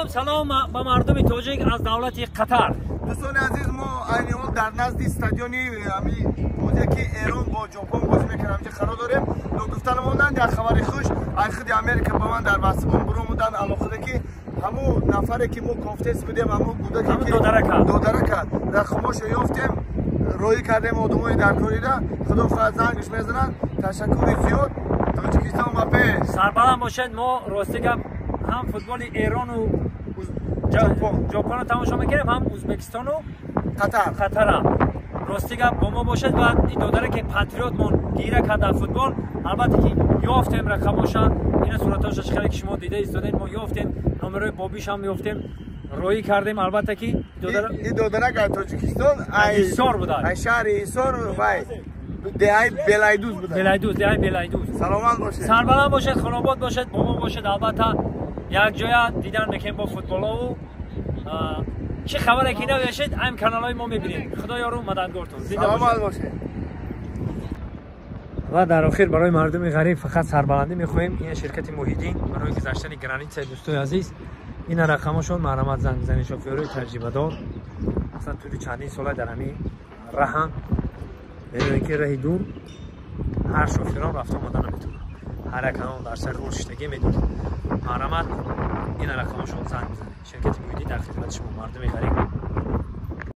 سلام با مردم تاجیک از دولت قطر. دوستان عزیز، ما این حال در نزد استادیومی که ایران با ژاپن بازی میکنه همینجا قرار داریم. گفتن موندن در خبر خوش از خود امریکا با من در واسطه برامدن علاقه که همون نفری که ما کافتس بودیم همون بوده که دودرک در خموش یافتیم روی کردیم آدمای در کوریده. خدا فرزندش میزنن. تشکر زیاد. تاجیکستان با به سربلند باشید. ما راستی هم فوتبال ایران و ژاپن رو تماشا میکنیم، هم ازبکستان و قطر. راستی با ما باشد و این دو که پاتریوت مون گیره کرده فوتبال. البته که یافتیم رقماشا این صورتاش خیلی که شما دیده ایستادین، ما یافتیم نمره بابیش هم یافتیم روی کردیم. البته که این دو درک تاجیکستان ایسار بودن، شهر ایسار و دهه بلایدوز بودن. دهه بلایدوز. سلامت باشید. سربلند باشید، خانواد باشید، با ما باشید. البته یک جای دیدن میکنیم با فوتبال ها و چه خبره که نوشید هم کانال های ما میبینید. خدا یارو مددگارتون. سلامت باشید. و در آخر برای مردم غریب فقط سربلندی میخوایم. این شرکت موحدین برای گذشتن گرانیت دوستای عزیز این رقمشون مرمت زنگ میزنی. شوفرای تجربه دار اصلا توی چندین ساله در همین راه میدونن که راه دور هر شوفران رفت آمدن نمیتونه، هر کانال در سر رشدگی میدونه. مرمت این رقمشون زنگ میزنی. شرکت موحدین در خدمت شما مردم غریب.